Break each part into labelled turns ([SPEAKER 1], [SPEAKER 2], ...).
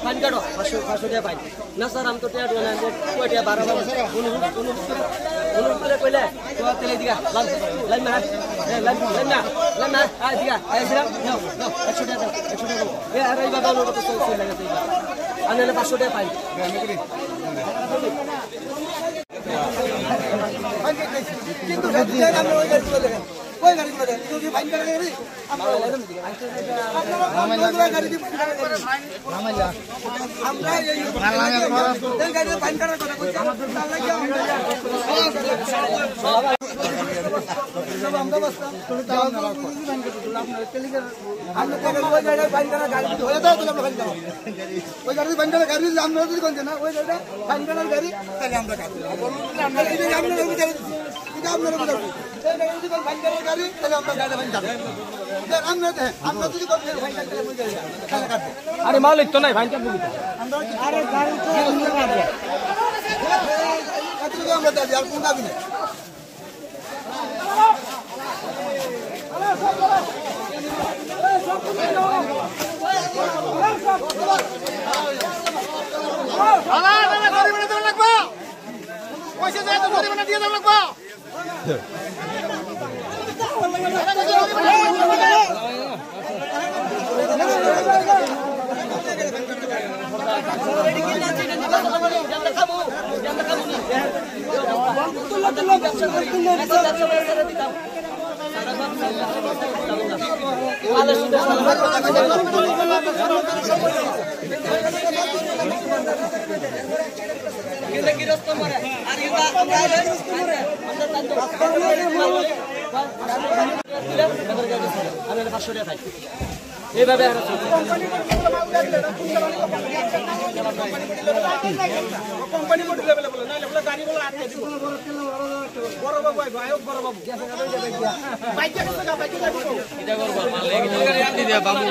[SPEAKER 1] Fine काटो 500 टाका fine ना सर हम तो टिया डोना कोई टिया 12 उन पहले तो तेले दिगा लाइन में लाइन ना आ दिगा ऐसे नो 100 टाका ये अरे बाबा लोग तो सही लगा सही आने 500 टाका फाइन কিন্তু আমরা ওই গাড়ি চলে গেল ওই গাড়ি চলে গেল তুই ফাইন করে গেলি আমরা গাড়ি দিয়ে আমরা এই গাড়ি ফাইন করার কথা কইছি আমাদের চাল লাগি আমরা বসতাম তুমি তাও ফাইন করতে আপনারা টেলিগ্রাম আমরা ওই গাড়ি ফাইন করা গাড়ি হয়ে দাও তো আমরা ফাইন করব ওই গাড়ি ফাইন করা গাড়ি আমরা যদি কোন না ওই গাড়ি ফাইন করার গাড়ি তাহলে আমরা কাটব আমরা এই যে আমরা ওই গাড়ি এটা আপনারা বলুন এই গাড়ি যদি ফাইন করার গাড়ি তাহলে আমরা গাড়ি ফাইন করব আমরা যদি কোন ফাইন করতে ওই গাড়ি তাহলে কাটব আরে মালিক তো নাই ফাইন করব আমরা আরে গাড়ি তো আমরা কাটব কত আমরা দাবি আর কোন দাবি না এইভাবে কোম্পানি মোটর লেভেলে বলে না লেভেলে গাড়ি বলে আটকে দিব বড় বাবু ভাই বড় বাবু বাইকে কত গা বাইকে যাবো এটা করব মালিক গাড়ি আনতে দিয়া বাবু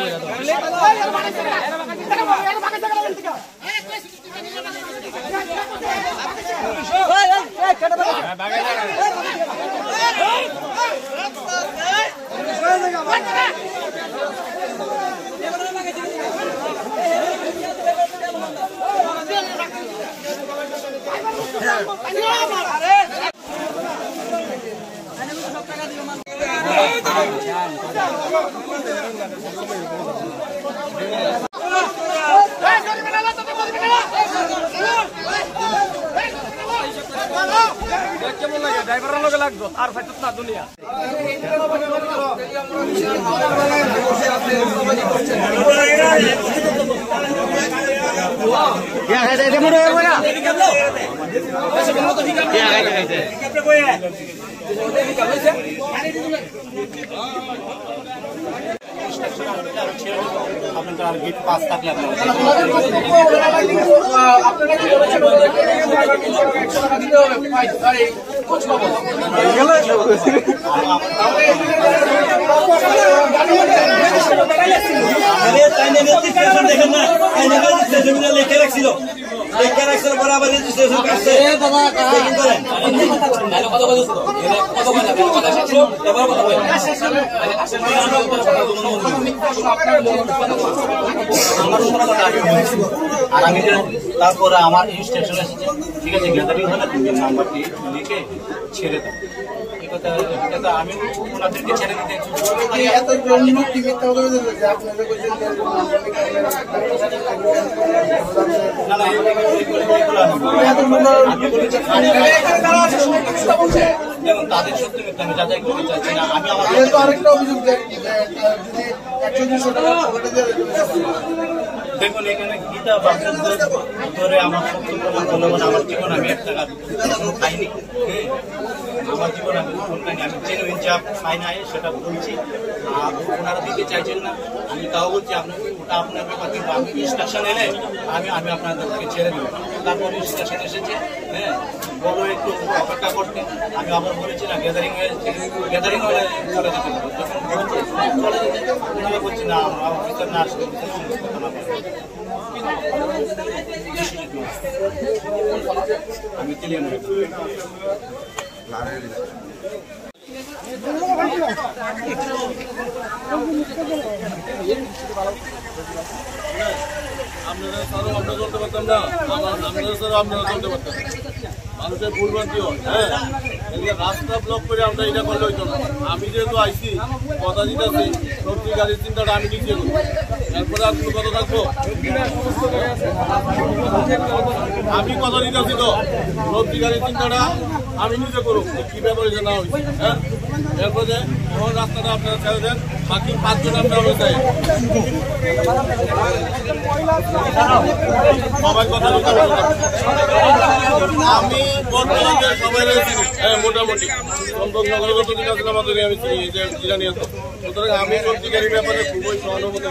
[SPEAKER 1] কেমন লাগে ড্রাইভারের লগে লাগতো আর ফাইতো না দুনিয়া क्या है दे मुड़े बोला ऐसे बोलो तो ठीक है क्या है कैसे कोई है আপনার গেট পাস থাকলে আপনারা দিতে হবে আরে কোচ বাবু আরে তাইনে রেজিস্ট্রেশন দেখেন না তাইনে রেজিস্ট্রেশন লিখে রাখছিল বরাবর রেজিস্ট্রেশন করছে এ বাবা চেকিং করেন তাহলে কত বলছো কত বললা কথা ছিল এবার কত বললা আর আমি তারপরে আমার স্টেশন এসেছে ঠিক আছে গ্যাদারিং হলে তুমি নাম্বারটি লিখে ছেড়ে দাও এটা আমি ওনাদেরকে ছেড়ে দিতে এত জন্য টিকিট হবে যে আপনাদের কোশ্চেন না না যেমন তাদের সত্যি আমি যাচাই করতে চাচ্ছি না আমি আমার আরেকটা অভিযোগ যদি 100 টাকা
[SPEAKER 2] দেখুন এখানে গীতা বাচ্চাদের ধরে আমার আমার জীবন আমি 1 টাকা খাইনি, আমার জীবন আমি খাইনি, আমি জেনুইন যা পাই নাই সেটা বলছি। আর ওনারা দিতে চাইছেন না, আমি তাও বলছি আপনাকে ওটা আপনার ব্যাপার, কিন্তু আমি ইনস্ট্রাকশন এলে আমি আপনাদেরকে ছেড়ে দেবো। তারপর ইনস্ট্রাকশন এসেছে, হ্যাঁ বলো একটু অপেক্ষা করতে। আমি আবার বলেছি না গ্যাদারিং হয়ে চলে যেতে হবে। যখন চলে যেতে ওনারা বলছি না অফিসার না আসলে আমি ক্লিয়ার হয়ে
[SPEAKER 3] আপনারা স্যারও আমরা চলতে পারতাম না, আপনারা স্যারও আপনারা চলতে পারতাম। মানুষের ভুলভ্রান্তি হয়, হ্যাঁ রাস্তা ব্লক করে আমরা এটা করলে হইতো না। আমি যেহেতু আইসি কথা দিতেছি, সবজি গাড়ির চিন্তাটা আমি নিজে করি, এরপরে আর কোনো কথা থাকবো। আমি কথা দিতেছি তো সবজি গাড়ির চিন্তাটা আমি নিজে করুক, কি ব্যাপারে যে না হয়েছে, হ্যাঁ এরপরে এখন রাস্তাটা আপনারা ছেড়ে দেন, বাকি 5 জন আমরা চাই সবাই কথা বলতে। আমি বর্তমানে সবাই রয়েছি মোটামুটি চন্দননগরে যত দিন আসলে আমাদের আমি জিরানি আছো, সুতরাং আমি সত্যিকারের ব্যাপারে খুবই সহানুভূতি।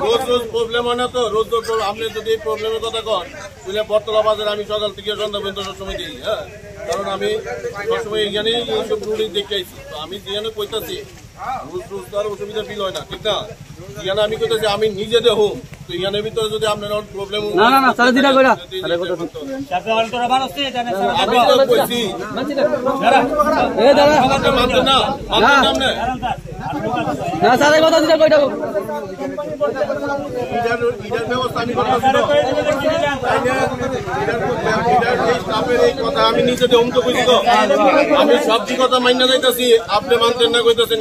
[SPEAKER 3] রোজ রোজ প্রবলেম হয় না তো, রোজ রোজ আপনি যদি এই প্রবলেমের কথা কন তাহলে বর্তলা বাজার আমি সকাল থেকে সন্ধ্যা পর্যন্ত সবসময় দিই, হ্যাঁ কারণ আমি সবসময় এখানেই এইসব রুটিন দেখে আইছি। তো আমি যেখানে কইতাছি রোজ রোজ তো আর অসুবিধা ফিল হয় না, ঠিক না? এখানে আমি কইতাছি আমি নিজে দেখো তো এখানের ভিতরে যদি আপনার প্রবলেম আমি তো কইছি মানতে না মানতে ব্যবস্থা আমি করতেছি কথা আমি নিজে দেখুন তো কইছি তো আমি সবজি কথা মাইনা যাইতেছি, আপনি মানতেন না কইতেছেন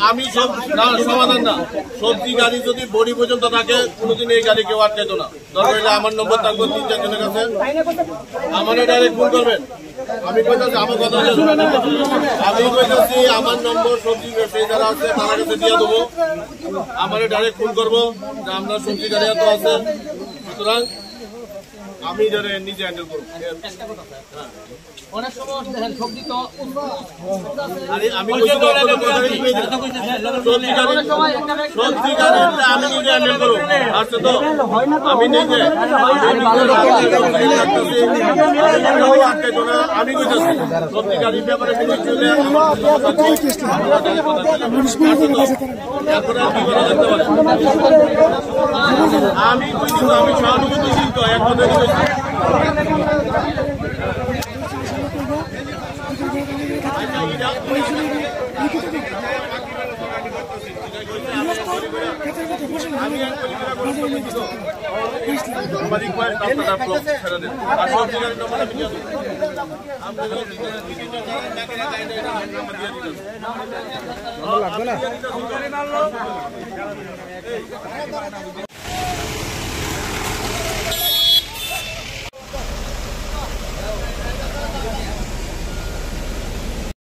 [SPEAKER 3] আমি সব না সমাধান না। সবজি গাড়ি যদি বডি পর্যন্ত থাকে কোনোদিন এই গাড়ি কেউ আটকাইতো না। দরকার হলে আমার নম্বর থাকবে 3-4 জনের কাছে, আমার ডাইরেক্ট ফোন করবেন। আমি কইতাছি আমার কথা আমি কইতাছি আমার নম্বর সবজি ব্যবসায়ী যারা আছে তার কাছে দিয়ে দেবো, আমার ডাইরেক্ট ফোন করবো যে আমরা সবজি গাড়ি এত আছে, সুতরাং আমি যারা নিজে হ্যান্ডেল করবো।
[SPEAKER 4] অনেক সময় সবজি তো
[SPEAKER 3] আমি সবজি গাড়ি আমি নিজে হ্যান্ডেল করবো, আচ্ছা তো আমি নিজে আমি কইতাছি সবজি গাড়ির ব্যাপারে আমি কইছি আমি সহানুভূতিশীল তো এক কথা লাগবে না।